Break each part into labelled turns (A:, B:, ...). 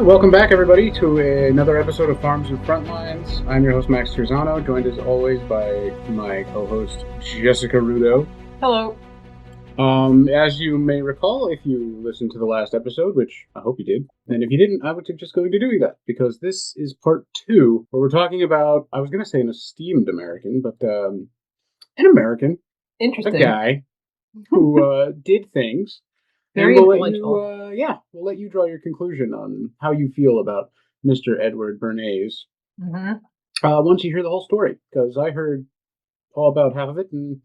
A: Hi, welcome back, everybody, to another episode of Farms and Frontlines. I'm your host, Max Terzano, joined as always by my co-host, Jessica Rudo.
B: Hello.
A: As you may recall, if you listened to the last episode, which I hope you did, and if you didn't, I would suggest going to doing that, because this is part 2, where we're talking about, I was going to say an esteemed American, but an American,
B: Interesting.
A: a guy who did things.
B: Very
A: and
B: influential.
A: We'll let you draw your conclusion on how you feel about Mr. Edward Bernays
B: Mm-hmm.
A: once you hear the whole story, because I heard all about half of it, and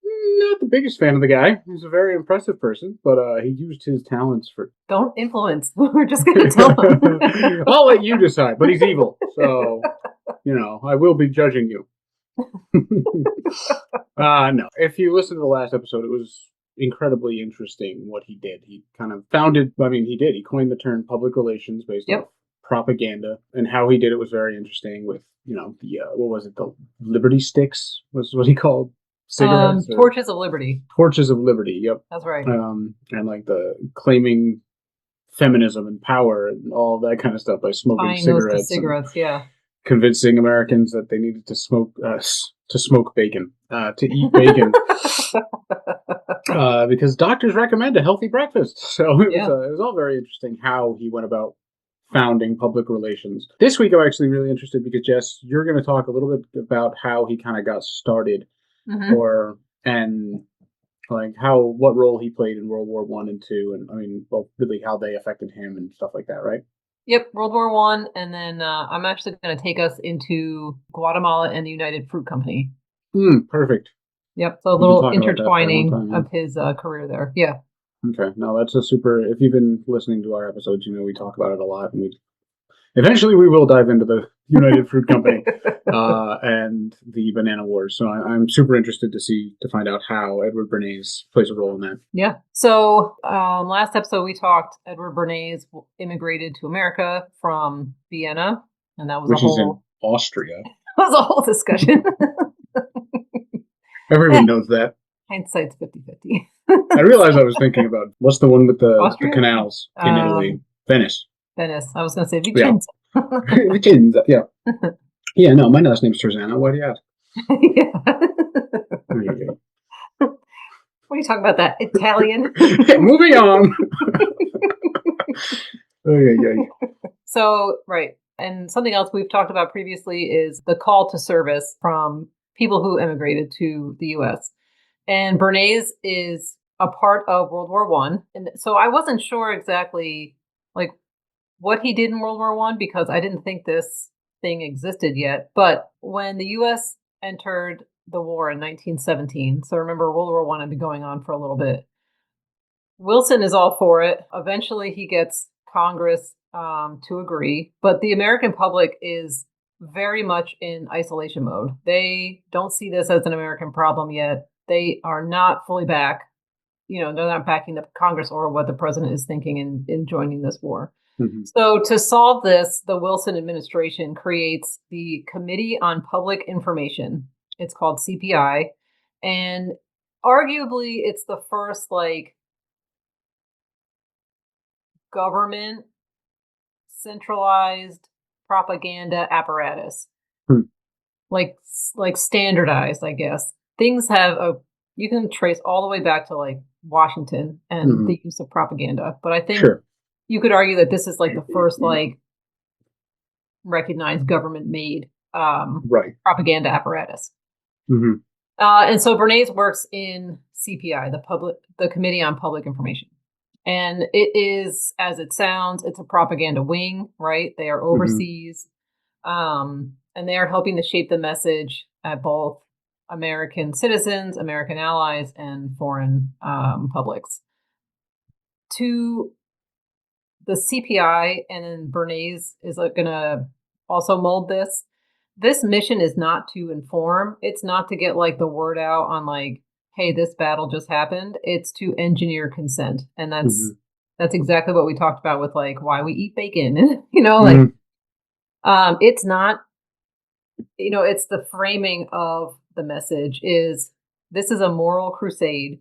A: not the biggest fan of the guy. He's a very impressive person, but he used his talents for...
B: Don't influence. We're just going to tell him.
A: I'll let you decide, but he's evil, so, I will be judging you. No. If you listen to the last episode, it was incredibly interesting what he did. He kind of he coined the term public relations based on propaganda, and how he did it was very interesting with, the Liberty sticks was what he called cigarettes.
B: Torches of Liberty.
A: Torches of Liberty, yep.
B: That's right.
A: And like the claiming feminism and power and all that kind of stuff by smoking cigarettes.
B: Yeah.
A: Convincing Americans that they needed to smoke bacon, to eat bacon, because doctors recommend a healthy breakfast. So it was all very interesting how he went about founding public relations. This week I'm actually really interested because, Jess, you're going to talk a little bit about how he kind of got started, what role he played in World War I and II, and really how they affected him and stuff like that, right?
B: Yep, World War I, and then I'm actually going to take us into Guatemala and the United Fruit Company.
A: Perfect.
B: Yep, so a little intertwining of his career there. Yeah.
A: Okay, no, that's a super... If you've been listening to our episodes, we talk about it a lot, and eventually we will dive into the United Fruit Company and the Banana Wars. So I'm super interested to find out how Edward Bernays plays a role in that.
B: Yeah. So last episode we talked, Edward Bernays immigrated to America from Vienna, and that was
A: which is in Austria.
B: That was a whole discussion.
A: Everyone knows that.
B: Hindsight's 50-50.
A: I realized I was thinking about, what's the one with the canals in Italy? Venice.
B: I was going to say Vicenza.
A: Yeah. Vicenza, yeah. Yeah, no, my last name's Terzano. Why do you ask?
B: What are you talking about, that Italian?
A: Moving on.
B: So, right. And something else we've talked about previously is the call to service from people who immigrated to the U.S. And Bernays is a part of World War I. And so I wasn't sure exactly what he did in World War I, because I didn't think this thing existed yet. But when the U.S. entered the war in 1917, so remember, World War I had been going on for a little bit, Wilson is all for it. Eventually he gets Congress to agree, but the American public is very much in isolation mode. They don't see this as an American problem yet. They are not fully back. They're not backing the Congress or what the president is thinking in joining this war. Mm-hmm. So to solve this, the Wilson administration creates the Committee on Public Information. It's called CPI. And arguably it's the first government centralized propaganda apparatus. Like standardized, I guess. Things have you can trace all the way back to Washington and the use of propaganda. But I think you could argue that this is the first recognized government made propaganda apparatus.
A: Mm-hmm.
B: And so Bernays works in CPI, the Committee on Public Information. And it is, as it sounds, it's a propaganda wing, right? They are overseas. And they are helping to shape the message at both American citizens, American allies, and foreign publics. To the CPI, and then Bernays is going to also mold this. This mission is not to inform. It's not to get the word out on hey, this battle just happened. It's to engineer consent. And that's exactly what we talked about with why we eat bacon. It's not, it's the framing of the message is this is a moral crusade.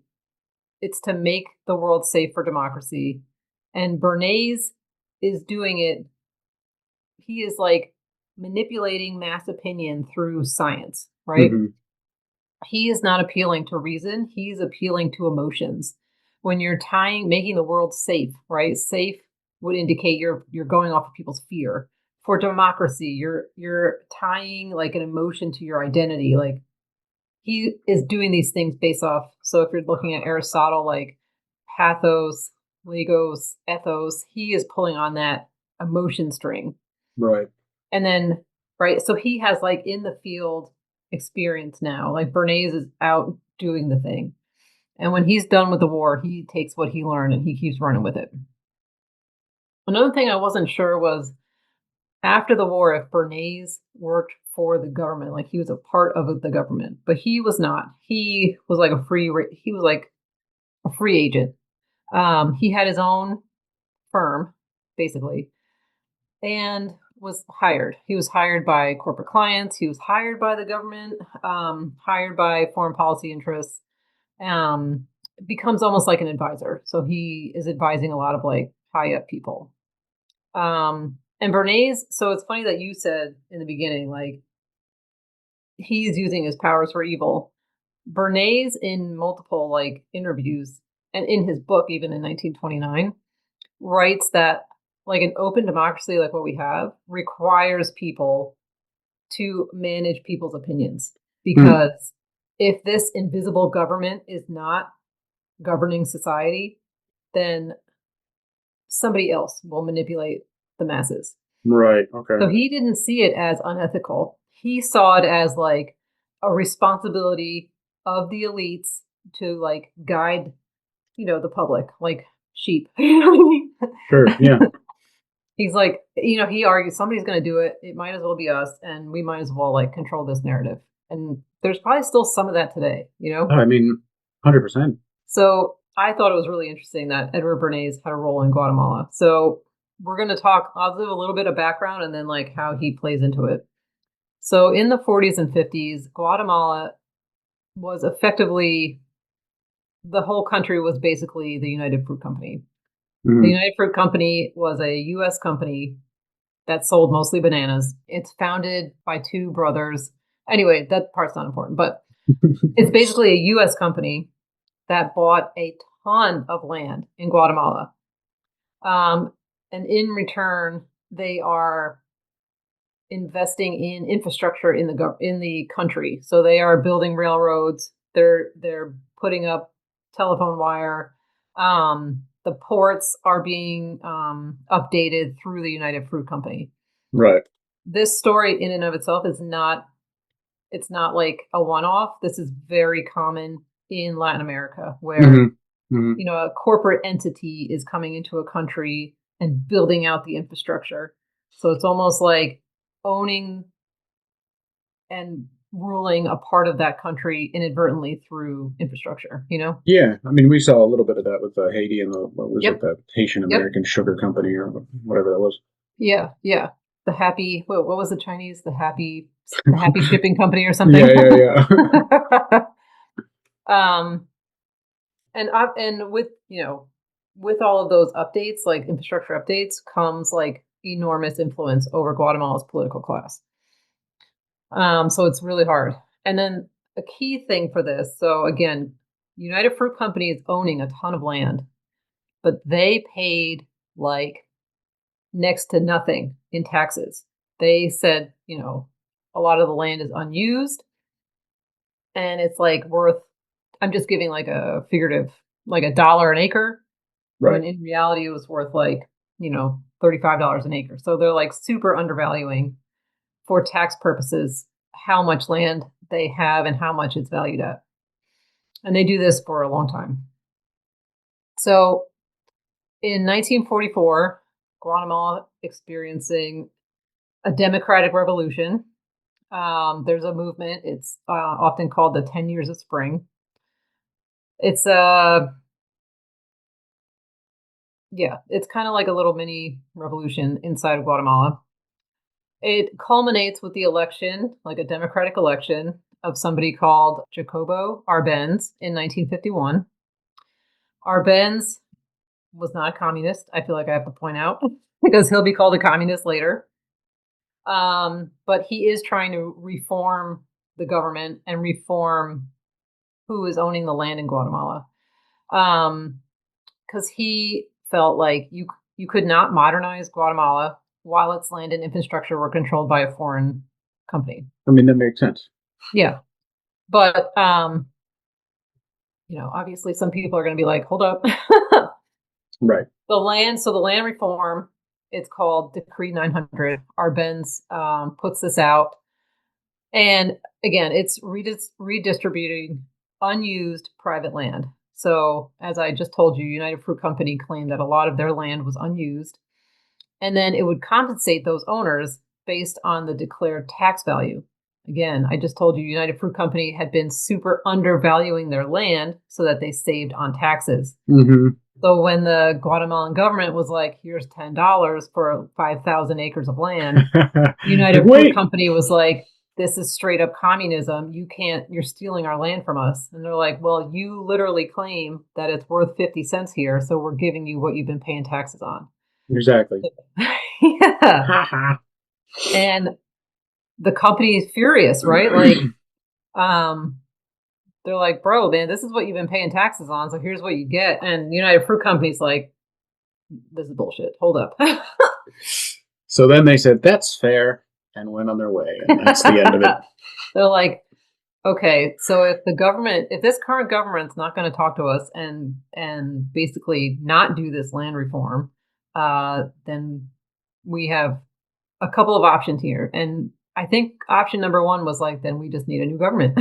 B: It's to make the world safe for democracy. And Bernays is doing it. He is like manipulating mass opinion through science, right?
A: Mm-hmm.
B: He is not appealing to reason. He's appealing to emotions. When you're making the world safe, right? Safe would indicate you're going off of people's fear. For democracy, you're tying like an emotion to your identity. Like he is doing these things based off. So if you're looking at Aristotle, like pathos, legos, ethos, he is pulling on that emotion string.
A: Right.
B: And then, right, so he has like in the field experience now. Like Bernays is out doing the thing. And when he's done with the war, he takes what he learned and he keeps running with it. Another thing I wasn't sure was after the war, if Bernays worked for the government, like he was a part of the government, but he was not. He was like he was like a free agent. He had his own firm, basically, and was hired. He was hired by corporate clients. He was hired by the government, hired by foreign policy interests. Becomes almost like an advisor. So he is advising a lot of like high up people. And Bernays, so it's funny that you said in the beginning, like he's using his powers for evil. Bernays, in multiple like interviews and in his book, even in 1929, writes that like an open democracy like what we have requires people to manage people's opinions because if this invisible government is not governing society, then somebody else will manipulate the masses.
A: Right. Okay.
B: So he didn't see it as unethical. He saw it as like a responsibility of the elites to like guide, the public like sheep. You know what I mean?
A: Sure. Yeah.
B: He's like, he argues somebody's going to do it. It might as well be us. And we might as well like control this narrative. And there's probably still some of that today,
A: I mean, 100%.
B: So I thought it was really interesting that Edward Bernays had a role in Guatemala. So we're going to talk, I'll do a little bit of background and then like how he plays into it. So in the 40s and 50s, Guatemala was effectively, the whole country was basically the United Fruit Company.
A: Mm-hmm.
B: The United Fruit Company was a U.S. company that sold mostly bananas. It's founded by two brothers. Anyway, that part's not important, but it's basically a U.S. company that bought a ton of land in Guatemala. And in return, they are investing in infrastructure in the country. So they are building railroads. They're putting up telephone wire. The ports are being updated through the United Fruit Company.
A: Right.
B: This story in and of itself is not, it's not like a one-off. This is very common in Latin America where, a corporate entity is coming into a country and building out the infrastructure. So it's almost like owning and ruling a part of that country inadvertently through infrastructure,
A: Yeah. I mean, we saw a little bit of that with Haiti and what was
B: Yep.
A: it, that Haitian American Sugar Company or whatever that was.
B: Yeah. Yeah. The happy, what was the Chinese? The happy shipping company or something.
A: Yeah.
B: And with all of those updates, like infrastructure updates, comes like enormous influence over Guatemala's political class. So it's really hard. And then a key thing for this, so again, United Fruit Company is owning a ton of land, but they paid like next to nothing in taxes. They said, a lot of the land is unused and it's like worth, I'm just giving like a figurative, like $1 an acre.
A: Right.
B: When in reality it was worth like, $35 an acre. So they're like super undervaluing for tax purposes how much land they have and how much it's valued at. And they do this for a long time. So in 1944, Guatemala experiencing a democratic revolution. There's a movement. It's often called the 10 Years of Spring. It's it's kind of like a little mini revolution inside of Guatemala. It culminates with the election, like a democratic election, of somebody called Jacobo Arbenz in 1951. Arbenz was not a communist. I feel like I have to point out because he'll be called a communist later. But he is trying to reform the government and reform who is owning the land in Guatemala. Because he felt like you could not modernize Guatemala while its land and infrastructure were controlled by a foreign company.
A: I mean, that makes sense.
B: Yeah. But, obviously some people are going to be like, hold up.
A: Right.
B: The land reform, it's called Decree 900. Arbenz puts this out. And again, it's redistributing unused private land. So, as I just told you, United Fruit Company claimed that a lot of their land was unused. And then it would compensate those owners based on the declared tax value. Again, I just told you United Fruit Company had been super undervaluing their land so that they saved on taxes.
A: Mm-hmm.
B: So when the Guatemalan government was like, here's $10 for 5,000 acres of land, United Fruit Company was like, this is straight up communism. You're stealing our land from us. And they're like, well, you literally claim that it's worth 50 cents here. So we're giving you what you've been paying taxes on.
A: Exactly.
B: Yeah. And the company is furious, right? Like, they're like, bro, man, this is what you've been paying taxes on. So here's what you get. And United Fruit Company's like, this is bullshit. Hold up.
A: So then they said, that's fair, and went on their way. And that's the end of it.
B: They're like, okay, so if this current government's not going to talk to us and basically not do this land reform, then we have a couple of options here. And I think option number one was like, then we just need a new government.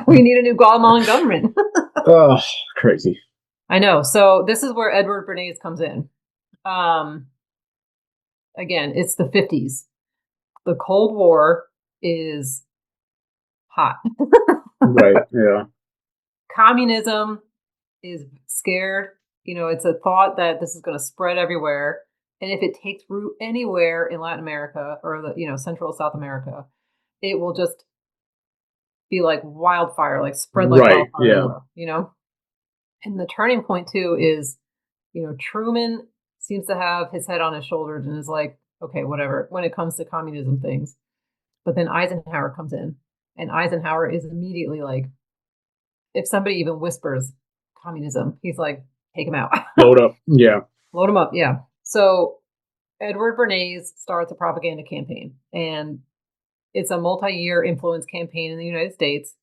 B: We need a new Guatemalan government.
A: Oh, crazy.
B: I know. So this is where Edward Bernays comes in. Again, it's the 50s. The Cold War is hot.
A: Right, yeah.
B: Communism is scared. It's a thought that this is going to spread everywhere. And if it takes root anywhere in Latin America or Central South America, it will just be like wildfire, like spread like wildfire everywhere, And the turning point too is, Truman seems to have his head on his shoulders and is like, okay, whatever, when it comes to communism things. But then Eisenhower comes in, and Eisenhower is immediately like, if somebody even whispers communism, he's like, take him out.
A: Load up. Yeah.
B: Load him up. Yeah. So Edward Bernays starts a propaganda campaign, and it's a multi-year influence campaign in the United States.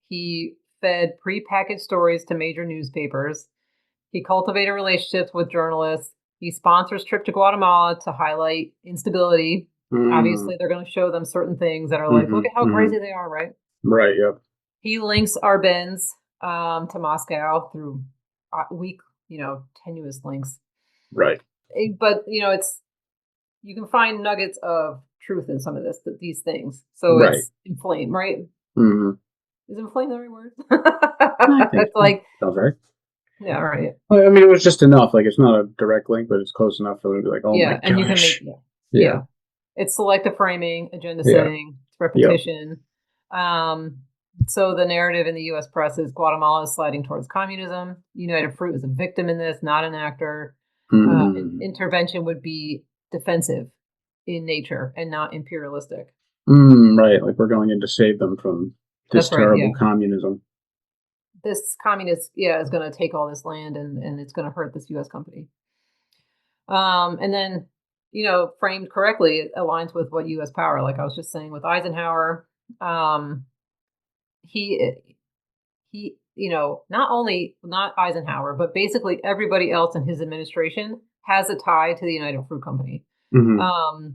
B: He fed prepackaged stories to major newspapers. He cultivated relationships with journalists. He sponsors trip to Guatemala to highlight instability. Obviously, they're going to show them certain things that are like, look at how crazy they are, right?
A: Right, yep.
B: He links Arbenz to Moscow through weak, tenuous links.
A: Right.
B: But, you can find nuggets of truth in some of these things. So it's inflamed, right?
A: Mm-hmm.
B: Is inflamed the right word?
A: It's like... Sounds right.
B: Yeah, right.
A: I mean, it was just enough. Like, it's not a direct link, but it's close enough for them to be like, oh my gosh.
B: And you can make... Yeah. It's selective framing, agenda setting, it's repetition. Yep. So the narrative in the U.S. press is Guatemala is sliding towards communism. United Fruit is a victim in this, not an actor. Intervention would be defensive in nature and not imperialistic.
A: Right, like we're going in to save them from this terrible communism.
B: This communist, is going to take all this land and it's going to hurt this U.S. company. And then, framed correctly, it aligns with what U.S. power, like I was just saying with Eisenhower. He not Eisenhower, but basically everybody else in his administration has a tie to the United Fruit Company. Mm-hmm.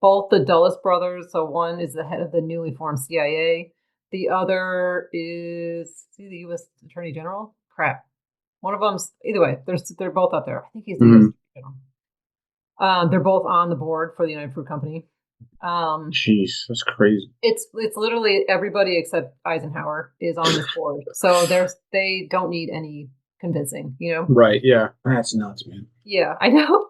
B: Both the Dulles brothers, so one is the head of the newly formed CIA. The other is the U.S. Attorney General. Crap. One of them's either way. They're both up there. I think he's the U.S. Attorney General. They're both on the board for the United Fruit Company.
A: Jeez, that's crazy.
B: It's literally everybody except Eisenhower is on this board. So they don't need any convincing,
A: Right, yeah. That's nuts, man.
B: Yeah, I know.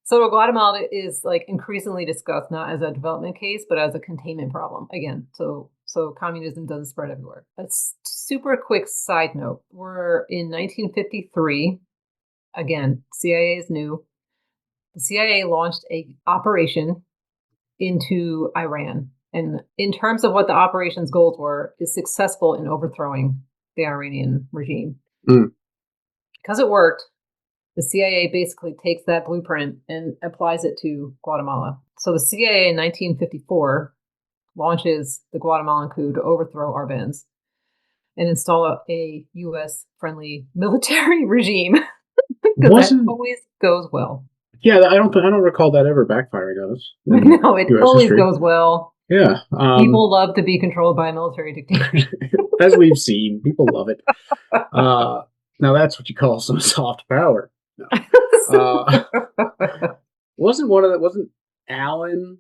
B: So Guatemala is like increasingly discussed not as a development case, but as a containment problem. Again, so communism doesn't spread everywhere. A super quick side note. We're in 1953. again, CIA is new. The CIA launched a operation into Iran. And in terms of what the operation's goals were, is successful in overthrowing the Iranian regime. Because it worked, the CIA basically takes that blueprint and applies it to Guatemala. So the CIA in 1954 launches the Guatemalan coup to overthrow Arbenz and install a U.S.-friendly military regime. Because that always goes well.
A: Yeah, I don't recall that ever backfiring on us.
B: No, it
A: US
B: always
A: history.
B: goes well.
A: Yeah.
B: People love to be controlled by a military dictator.
A: As we've seen, people love it. Now that's what you call some soft power. No. Wasn't Alan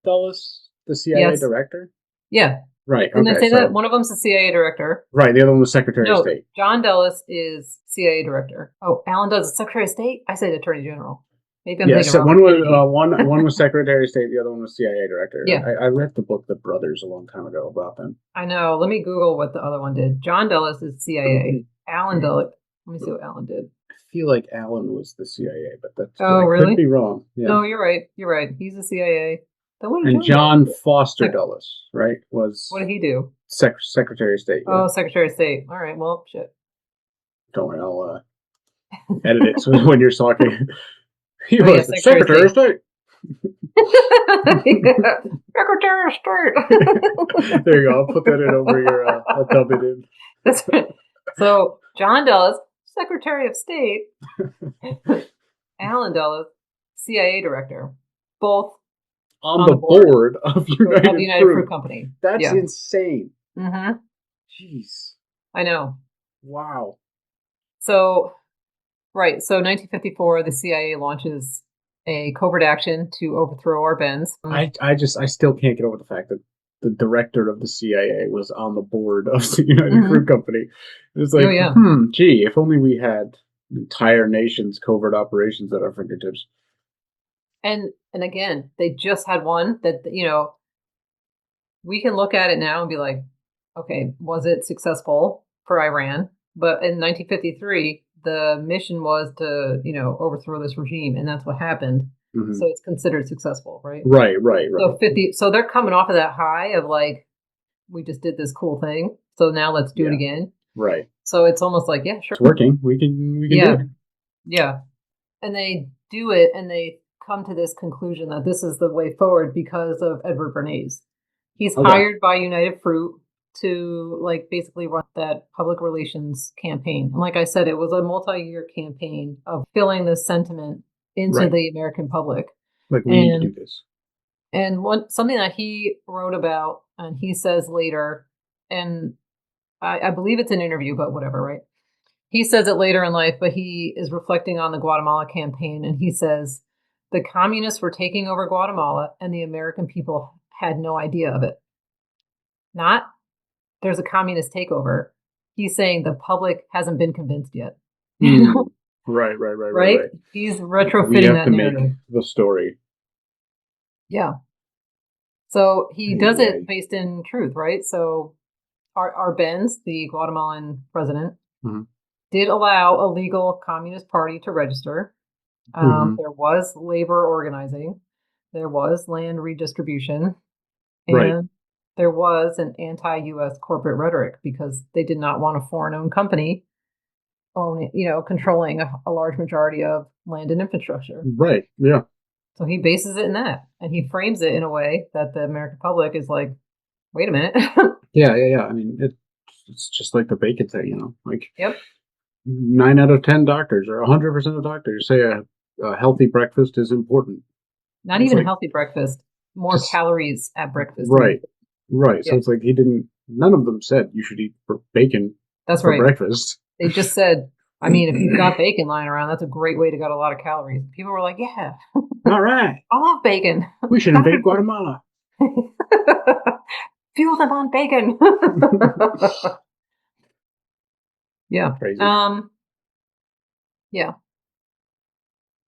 A: Dulles the CIA director?
B: Yeah.
A: Right.
B: Didn't I say that? One of them's the CIA director.
A: Right. The other one was Secretary of State.
B: John Dulles is CIA director. Oh, Alan Dulles is Secretary of State? I said Attorney General. Maybe I'm thinking wrong.
A: One was Secretary of State, the other one was CIA director.
B: Yeah.
A: I read the book The Brothers a long time ago about them.
B: I know. Let me Google what the other one did. John Dulles is CIA. Alan Dulles. Let me see what Alan did.
A: I feel like Alan was the CIA, but that's
B: really?
A: Could be wrong. Yeah.
B: No, you're right. You're right. He's the CIA.
A: And John Foster Dulles, right, was...
B: What did he do?
A: Secretary of State.
B: Yeah. Oh, Secretary of State. All right, well, shit.
A: Don't worry, I'll edit it so when you're talking. He was the Secretary of State.
B: Secretary of State.
A: There you go. I'll put that in over your... I'll dub it in.
B: That's right. So, John Dulles, Secretary of State. Alan Dulles, CIA Director. Both
A: on the board of United
B: Fruit Company.
A: That's insane.
B: Mm-hmm.
A: Jeez.
B: I know.
A: Wow.
B: So, right. So 1954, the CIA launches a covert action to overthrow Arbenz.
A: I still can't get over the fact that the director of the CIA was on the board of the United Fruit Company. It was like, gee, if only we had the entire nation's covert operations at our fingertips.
B: And again, they just had one that, we can look at it now and be like, okay, was it successful for Iran? But in 1953, the mission was to, overthrow this regime, and that's what happened. Mm-hmm. So it's considered successful, right?
A: Right.
B: So they're coming off of that high of like, we just did this cool thing, so now let's do it again.
A: Right.
B: So it's almost like, yeah, sure,
A: it's working. We can do it.
B: Yeah, and they do it, and they come to this conclusion that this is the way forward because of Edward Bernays. He's hired by United Fruit to basically run that public relations campaign. And like I said, it was a multi-year campaign of filling this sentiment into the American public.
A: Like, we need to do this.
B: And something that he wrote about, and he says later, and I believe it's an interview, but whatever, right? He says it later in life, but he is reflecting on the Guatemala campaign, and he says, the communists were taking over Guatemala, and the American people had no idea of it. Not, there's a communist takeover. He's saying the public hasn't been convinced yet.
A: Right.
B: He's retrofitting that narrative.
A: Make the story.
B: Yeah. So he does it based in truth, right? So Arbenz, the Guatemalan president, did allow a legal communist party to register. There was labor organizing. There was land redistribution. And there was an anti-U.S. corporate rhetoric because they did not want a foreign-owned company controlling a large majority of land and infrastructure.
A: Right, yeah.
B: So he bases it in that, and he frames it in a way that the American public is like, wait a minute.
A: Yeah. I mean, it's just like the bacon thing,
B: Yep.
A: 9 out of 10 doctors, or 100% of doctors say a healthy breakfast is important.
B: Not even a healthy breakfast. More calories at breakfast.
A: Right. So it's like none of them said you should eat bacon for breakfast.
B: They just said, I mean, if you've got bacon lying around, that's a great way to get a lot of calories. People were like, yeah.
A: All right.
B: I love bacon.
A: We should invade Guatemala.
B: Fuel them on bacon. Yeah.
A: Crazy.
B: Yeah.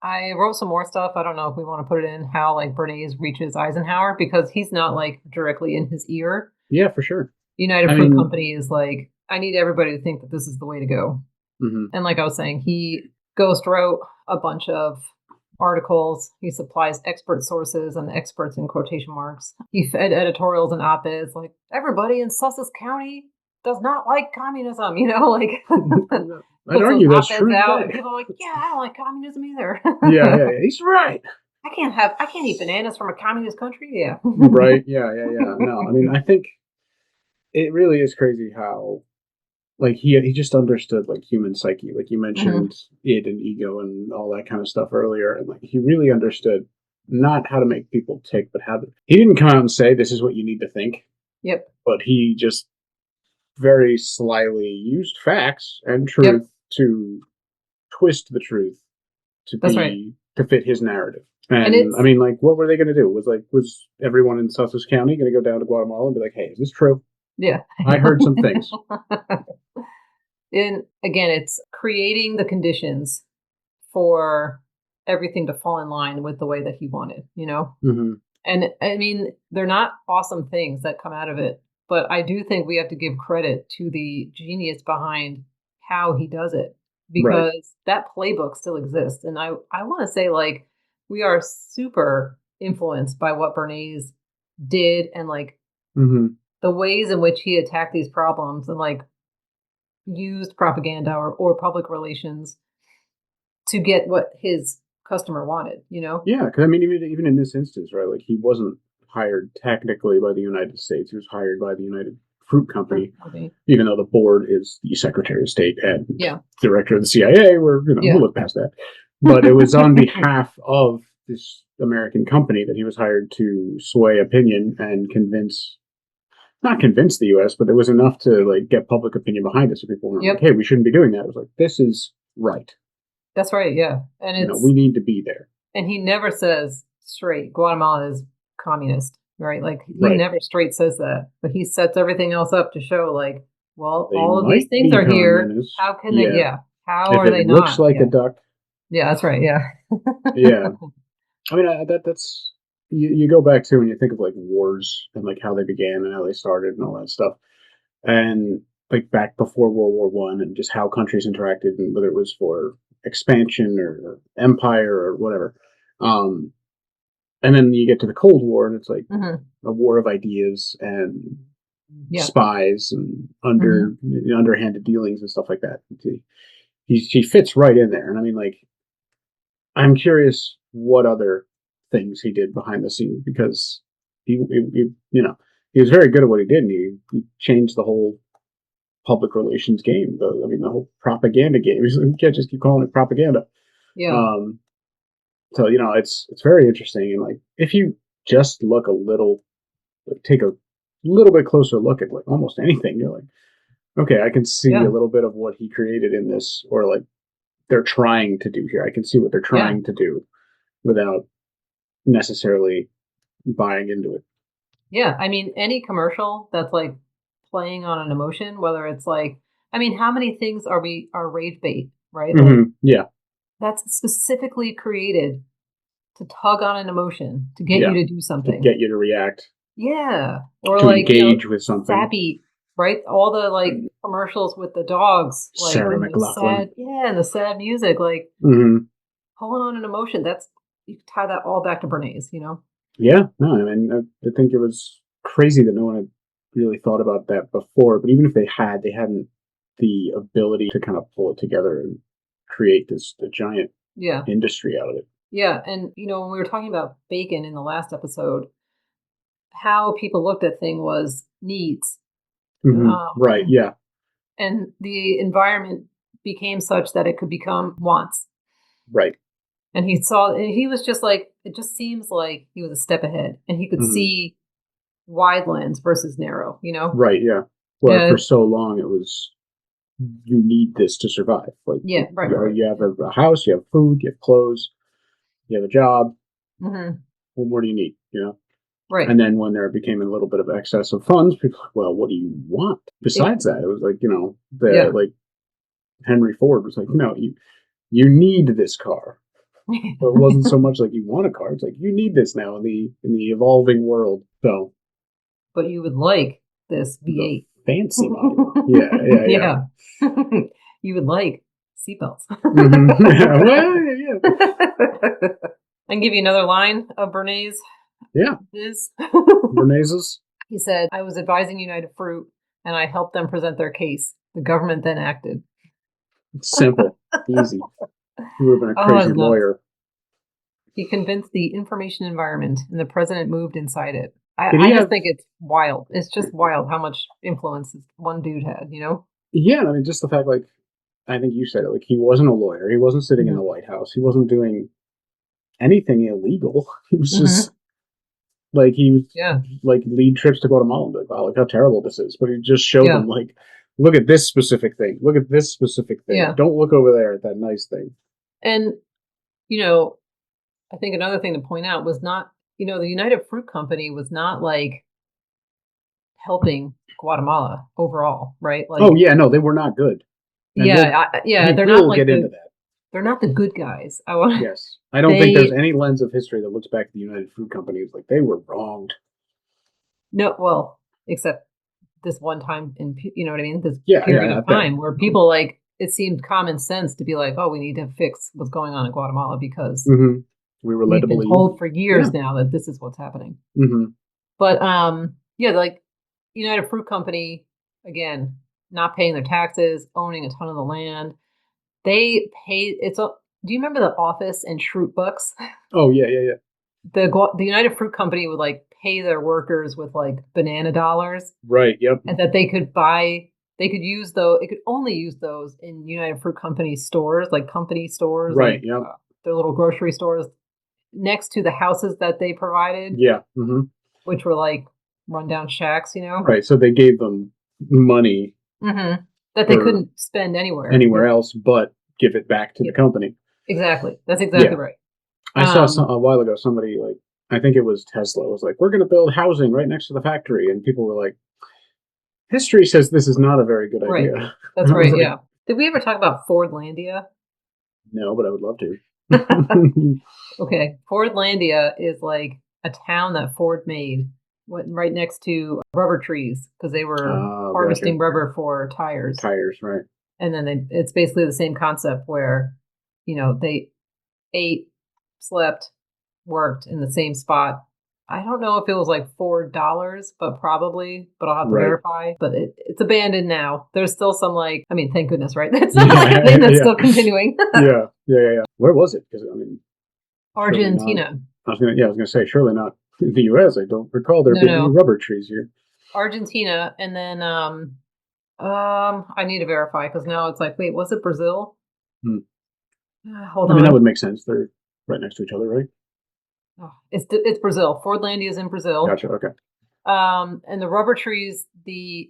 B: I wrote some more stuff. I don't know if we want to put it in how Bernays reaches Eisenhower because he's not directly in his ear.
A: Yeah, for sure.
B: United Fruit Company is I need everybody to think that this is the way to go.
A: Mm-hmm.
B: And like I was saying, he Ghost wrote a bunch of articles. He supplies expert sources and experts in quotation marks. He fed editorials and op-eds like, everybody in Sussex County does not like communism, like
A: I'd argue that's true
B: out,
A: today.
B: and people are like, yeah, I don't like communism either.
A: Yeah, he's right.
B: I can't eat bananas from a communist country. Yeah.
A: Right. Yeah. No, I mean, I think it really is crazy how, like, he just understood, like, human psyche. Like, you mentioned id and ego and all that kind of stuff earlier, and, like, he really understood not how to make people tick, but he didn't come out and say this is what you need to think.
B: Yep.
A: But he just very slyly used facts and truth to twist the truth to fit his narrative. And I mean, like, what were they going to do? Was everyone in Sussex County going to go down to Guatemala and be like, hey, is this true?
B: Yeah.
A: I heard some things.
B: And again, it's creating the conditions for everything to fall in line with the way that he wanted,
A: Mm-hmm.
B: And I mean, they're not awesome things that come out of it, but I do think we have to give credit to the genius behind how he does it, because that playbook still exists. And I want to say, like, we are super influenced by what Bernays did and, like, the ways in which he attacked these problems and, like, used propaganda or public relations to get what his customer wanted,
A: Yeah, because I mean, even in this instance, right? Like, he wasn't hired technically by the United States; he was hired by the United Fruit Company, even though the board is the Secretary of State and Director of the CIA. We'll look past that. But it was on behalf of this American company that he was hired to sway opinion and not convince the U.S., but it was enough to, like, get public opinion behind it, so people were like, hey, we shouldn't be doing that. It was like, this is right.
B: That's right, yeah. And
A: we need to be there.
B: And he never says straight, Guatemala is communist, right? Like, he never straight says that, but he sets everything else up to show, like, well, all of these things are here. How can they, how are they not?
A: It looks like a duck.
B: Yeah, that's right, yeah.
A: Yeah. I mean, that's, you go back to when you think of, like, wars and, like, how they began and how they started and all that stuff. And, like, back before World War One and just how countries interacted, and whether it was for expansion or empire or whatever. And then you get to the Cold War, and it's like a war of ideas and spies and underhanded dealings and stuff like that. He fits right in there. And I mean, like, I'm curious what other things he did behind the scenes, because he was very good at what he did, and he changed the whole public relations game. The whole propaganda game. You can't just keep calling it propaganda.
B: Yeah.
A: So, it's very interesting. And, like, if you just look take a little bit closer look at, like, almost anything, you're like, okay, I can see a little bit of what he created in this, or, like, they're trying to do here. I can see what they're trying to do without necessarily buying into it.
B: Yeah. I mean, any commercial that's, like, playing on an emotion, whether it's like, I mean, how many things are rage bait, right?
A: Like,
B: that's specifically created to tug on an emotion, to get you to do something,
A: to get you to react.
B: Yeah. Or
A: to, like, engage with something.
B: Sappy, right? All the, like, commercials with the dogs, like,
A: Sarah McLachlan.
B: And the sad music, like, pulling on an emotion. You can tie that all back to Bernays,
A: Yeah, no, I mean, I think it was crazy that no one had really thought about that before. But even if they hadn't the ability to kind of pull it together and create the giant industry out of it.
B: Yeah, and when we were talking about bacon in the last episode, how people looked at thing was needs.
A: Right, yeah.
B: And the environment became such that it could become wants.
A: Right.
B: And he was just like, it just seems like he was a step ahead, and he could see wide lens versus narrow,
A: Right, yeah. Well, for so long it was, you need this to survive. Like,
B: right.
A: You have a house, you have food, you have clothes, you have a job. What more do you need,
B: Right.
A: And then when there became a little bit of excess of funds, people were like, well, what do you want besides that? It was like, like Henry Ford was like, you need this car. But it wasn't so much like you want a car. It's like, you need this now in the evolving world. So,
B: but you would like this V8
A: fancy model. Yeah.
B: You would like seatbelts.
A: Yeah, well, yeah.
B: I can give you another line of Bernays.
A: Yeah. Bernays'.
B: He said, I was advising United Fruit and I helped them present their case. The government then acted.
A: Simple. Easy. He would have been a crazy lawyer.
B: He convinced the information environment and the president moved inside it. I just think it's wild. It's just wild how much influence this one dude had, you know?
A: Yeah, I mean, just the fact, like, I think you said it, like, he wasn't a lawyer. He wasn't sitting in the White House. He wasn't doing anything illegal. He was just, like, he was, like, lead trips to Guatemala and be like, wow, look how terrible this is. But he just showed them, like, look at this specific thing. Look at this specific thing. Yeah. Don't look over there at that nice thing.
B: And, you know, I think another thing to point out was not, you know, the United Fruit Company was not, like, helping Guatemala overall, right? Like,
A: oh, yeah, no, they were not good.
B: And they're not like into that. They're not the good guys.
A: Yes. I don't think there's any lens of history that looks back at the United Fruit Company as like they were wronged.
B: No, well, except this one time in, you know what I mean? This period of time where people, like, it seemed common sense to be like, oh, we need to fix what's going on in Guatemala because
A: we were led to believe.
B: We've been told for years now that this is what's happening. But like United Fruit Company, again, not paying their taxes, owning a ton of the land. They pay. Do you remember The Office and Schrute books?
A: Oh yeah.
B: The United Fruit Company would like pay their workers with like banana dollars,
A: right? Yep.
B: And that they could buy. They could use those. It could only use those in United Fruit Company stores, like company stores,
A: right?
B: Like,
A: yep.
B: Their little grocery stores next to the houses that they provided.
A: Yeah.
B: Which were like rundown shacks, you know.
A: Right. So they gave them money.
B: That they couldn't spend anywhere
A: else, but give it back to the company.
B: Exactly. That's exactly right.
A: I saw a while ago somebody, like, I think it was Tesla, was like, we're going to build housing right next to the factory. And people were like, history says this is not a very good idea.
B: That's right, yeah. Did we ever talk about Fordlandia?
A: No, but I would love to.
B: Okay. Fordlandia is like a town that Ford made right next to rubber trees because they were harvesting rubber for tires.
A: Tires, right.
B: And then it's basically the same concept where, you know, they ate, slept, worked in the same spot. I don't know if it was like $4, but probably, but I'll have to verify. But it's abandoned now. There's still some like, I mean, thank goodness, right? That's a thing that's still continuing.
A: Yeah. Where was it? Because I mean,
B: Argentina.
A: I was gonna say surely not in the U.S. I don't recall there being any rubber trees here.
B: Argentina, and then I need to verify because now it's like, wait, was it Brazil? Hold on.
A: I mean, that would make sense. They're right next to each other, right?
B: Oh, it's Brazil. Fordlandia is in Brazil.
A: Gotcha. Okay.
B: And the rubber trees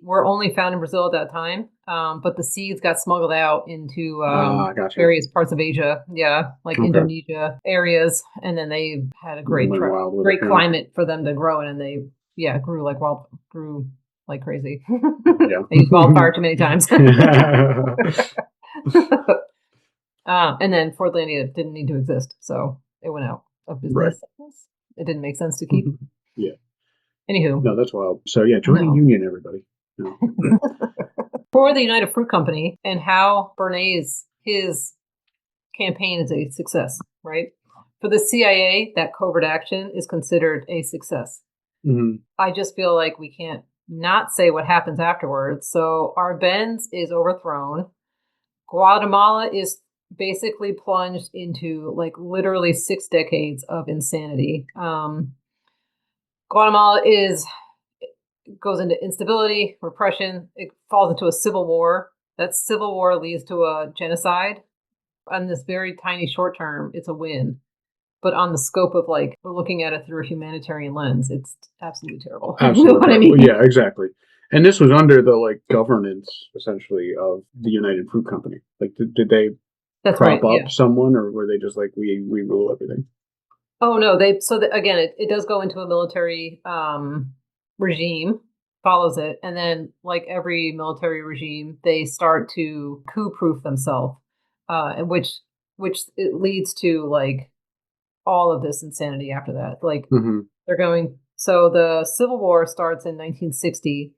B: were only found in Brazil at that time, but the seeds got smuggled out into various parts of Asia. Yeah, like Indonesia areas, and then they had a great climate for them to grow in, and they grew like crazy.
A: Yeah,
B: they used wildfire too many times. And then Fordlandia didn't need to exist, so it went out of business. Right. It didn't make sense to keep.
A: Yeah.
B: Anywho.
A: No, that's wild. So yeah, join the union, everybody. No.
B: For the United Fruit Company and how Bernays, his campaign is a success, right? For the CIA, that covert action is considered a success. I just feel like we can't not say what happens afterwards. So Arbenz is overthrown. Guatemala is basically plunged into like literally 6 decades of insanity. Guatemala goes into instability, repression. It falls into a civil war. That civil war leads to a genocide. On this very tiny short term, it's a win. But on the scope of like, we're looking at it through a humanitarian lens, it's absolutely terrible.
A: Absolutely. You know what I mean? Yeah, exactly. And this was under the like governance, essentially, of the United Fruit Company. Like, did they prop up someone, or were they just like, we rule everything?
B: Oh no, again, it does go into a military regime, follows it, and then like every military regime, they start to coup-proof themselves, which it leads to like all of this insanity after that. Like they're going. So the Civil War starts in 1960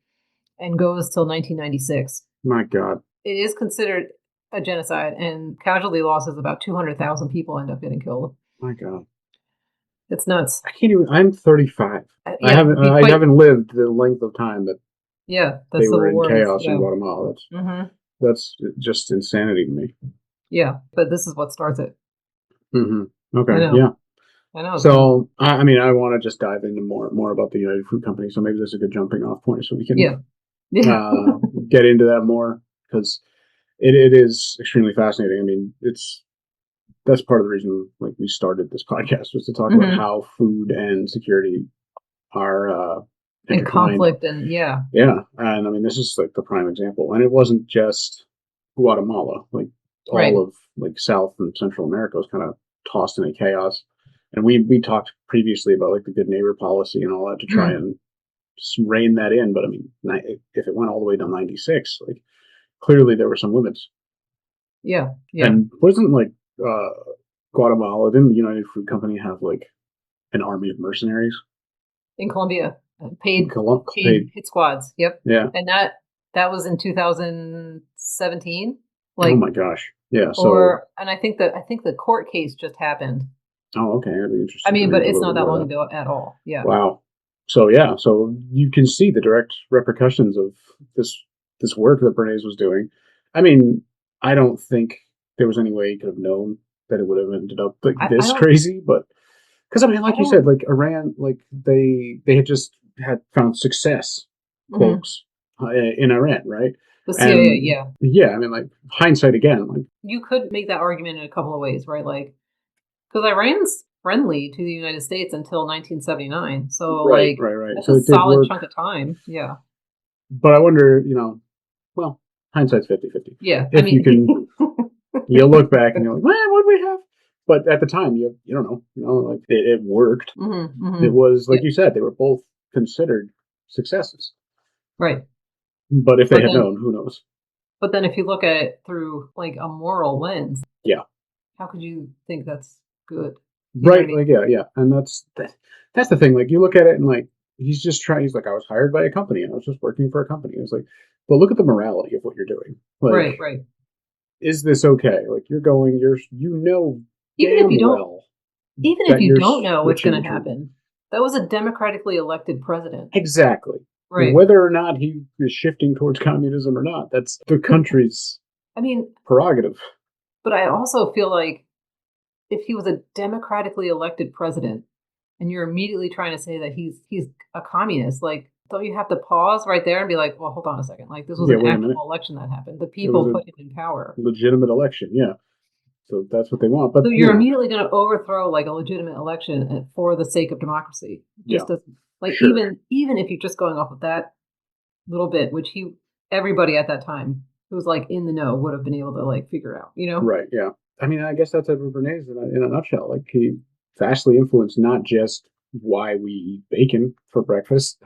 B: and goes till 1996.
A: My God,
B: it is considered a genocide, and casualty losses about 200,000 people end up getting killed.
A: My God.
B: It's nuts.
A: I can't even. I'm 35.
B: Yeah,
A: I haven't lived the length of time that they were in chaos in Guatemala. That's just insanity to me.
B: Yeah, but this is what starts it.
A: Okay,
B: I know.
A: So, I mean, I want to just dive into more about the United Fruit Company. So maybe this is a good jumping off point, so we can get into that more, because it is extremely fascinating. I mean, that's part of the reason like we started this podcast, was to talk about how food and security are
B: and conflict and
A: and I mean, this is like the prime example, and it wasn't just Guatemala, like all of like South and Central America was kind of tossed into chaos. And we talked previously about like the good neighbor policy and all that to try and rein that in. But I mean, if it went all the way to 96, like clearly there were some limits.
B: Yeah.
A: And wasn't like Guatemala, didn't the United Fruit Company have like an army of mercenaries
B: in Colombia? Paid hit squads. Yep.
A: Yeah.
B: And that was in 2017. Like,
A: oh my gosh. Yeah. So
B: and I think the court case just happened.
A: Oh, okay. That'd be interesting.
B: I mean, but it's not that long ago at all. Yeah.
A: Wow. So so you can see the direct repercussions of this work that Bernays was doing. I mean, I don't think there was any way he could have known that it would have ended up like this crazy, but because I mean, like you said, like Iran, like they had just found success, quotes, in Iran, right?
B: The CIA,
A: yeah. I mean, like hindsight again, like
B: you could make that argument in a couple of ways, right? Like, because Iran's friendly to the United States until 1979, so
A: right.
B: that's
A: so
B: a solid chunk of time. Yeah.
A: But I wonder, well, hindsight's 50-50.
B: Yeah.
A: If you can, you'll look back and you're like, well, what do we have? But at the time, you don't know, like it worked. It was like you said, they were both considered successes.
B: Right.
A: But if they had known, who knows? But
B: then if you look at it through like a moral lens, how could you think that's good?
A: Right. Like, yeah. And that's the thing. Like, you look at it and like, he's like, I was hired by a company and I was just working for a company. It's like, but look at the morality of what you're doing. Like,
B: right.
A: Is this okay? Like, even if you
B: don't know what's going to happen, that was a democratically elected president.
A: Exactly.
B: Right.
A: Whether or not he is shifting towards communism or not, that's the country's prerogative.
B: But I also feel like if he was a democratically elected president and you're immediately trying to say that he's a communist, like, don't you have to pause right there and be like, well, hold on a second. Like, this was an actual election that happened. The people put him in power.
A: Legitimate election, yeah. So that's what they want. But
B: so you're immediately going to overthrow like a legitimate election for the sake of democracy. Even if you're just going off of that little bit, which everybody at that time who was like in the know would have been able to like figure out,
A: Right. Yeah. I mean, I guess that's Edward Bernays in a nutshell. Like, he vastly influenced not just why we eat bacon for breakfast,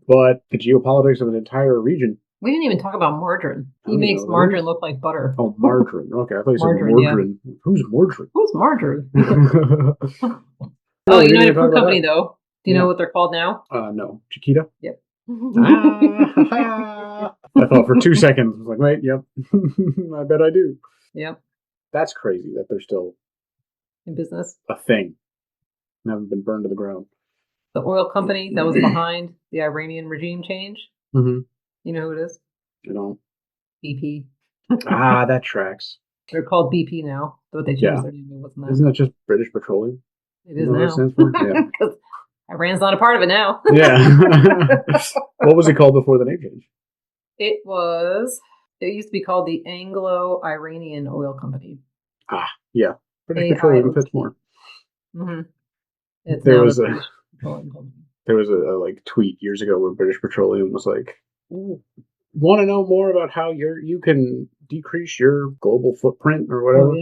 A: but the geopolitics of an entire region.
B: We didn't even talk about margarine. He makes margarine look like butter.
A: Oh, margarine. Okay, I thought you said margarine. Yeah. Who's margarine?
B: Who's margarine? United Fruit Company, though. Do you know what they're called now?
A: No. Chiquita?
B: Yep.
A: I thought for 2 seconds. I was like, wait, yep. I bet I do.
B: Yep.
A: That's crazy that they're still
B: in business.
A: A thing. And haven't been burned to the ground.
B: The oil company that was behind the Iranian regime change.
A: Mm-hmm.
B: You know who it is?
A: I don't.
B: BP.
A: That tracks.
B: They're called BP now. But they changed their name. Wasn't that?
A: Isn't that just British Petroleum?
B: It is now. Because Iran's not a part of it now.
A: Yeah. What was it called before the name change?
B: It used to be called the Anglo-Iranian Oil Company.
A: Yeah. British Petroleum fits more.
B: Mm-hmm.
A: There was a like tweet years ago where British Petroleum was like, want to know more about how you can decrease your global footprint or whatever,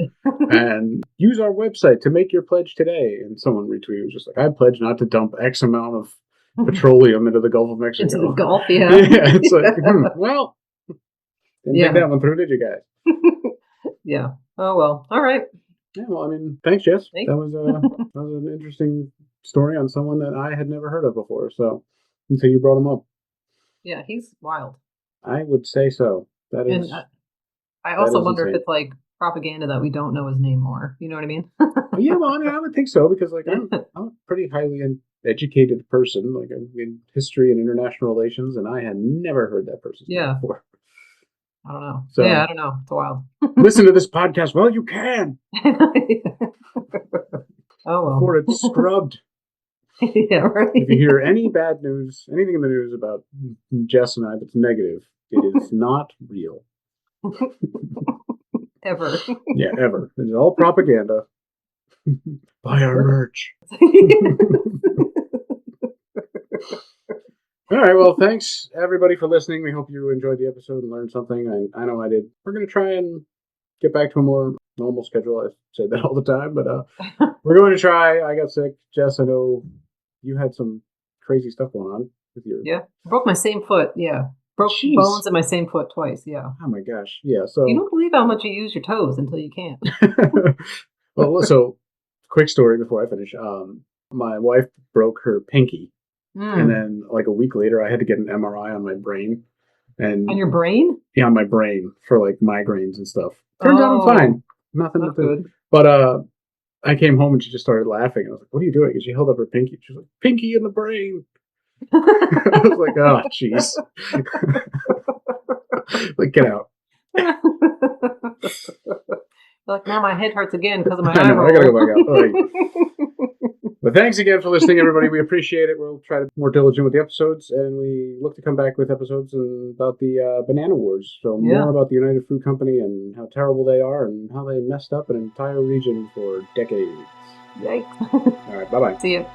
A: and use our website to make your pledge today. And someone retweeted, was just like, I pledge not to dump X amount of petroleum into the Gulf of Mexico.
B: Into the Gulf, yeah.
A: It's like, well, didn't think that one through, did you guys?
B: Yeah. Oh, well. All right.
A: Yeah, well, I mean, thanks, Jess. That was an interesting story on someone that I had never heard of before. So, until you brought him up.
B: Yeah, he's wild.
A: I would say so. That is.
B: I also wonder if it's like propaganda that we don't know his name more. You know what I mean?
A: Yeah, well, I mean, I would think so because, like, I'm a pretty highly educated person. Like, I'm in history and international relations, and I had never heard that person's name before.
B: I don't know.
A: So,
B: yeah, I don't know. It's wild.
A: Listen to this podcast. Well, you can.
B: Oh, well.
A: Before it's scrubbed.
B: Yeah, right.
A: If you hear any bad news, anything in the news about Jess and I that's negative, it is not real.
B: Ever.
A: Yeah, ever. It's all propaganda. Buy our merch. All right, well, thanks everybody for listening. We hope you enjoyed the episode and learned something. I know I did. We're going to try and get back to a more normal schedule. I say that all the time, but we're going to try. I got sick. Jess, I know you had some crazy stuff going on with your...
B: Yeah, broke my same foot, yeah. Broke bones in my same foot twice, yeah.
A: Oh my gosh, yeah, so...
B: You don't believe how much you use your toes until you can't.
A: Well, so, quick story before I finish. My wife broke her pinky. And then, like, a week later, I had to get an MRI on my brain. And
B: on your brain?
A: Yeah, on my brain for, like, migraines and stuff. Turns out I'm fine. Nothing.
B: Good.
A: But I came home and she just started laughing. I was like, what are you doing? And she held up her pinky. She was like, pinky in the brain. I was like, oh, jeez. Like, get out.
B: Like, now my head hurts again because of my
A: eye roll. I gotta go back out. But thanks again for listening, everybody. We appreciate it. We'll try to be more diligent with the episodes, and we look to come back with episodes about the banana wars. So more about the United Fruit Company and how terrible they are and how they messed up an entire region for decades.
B: Yikes.
A: All right, bye-bye.
B: See you.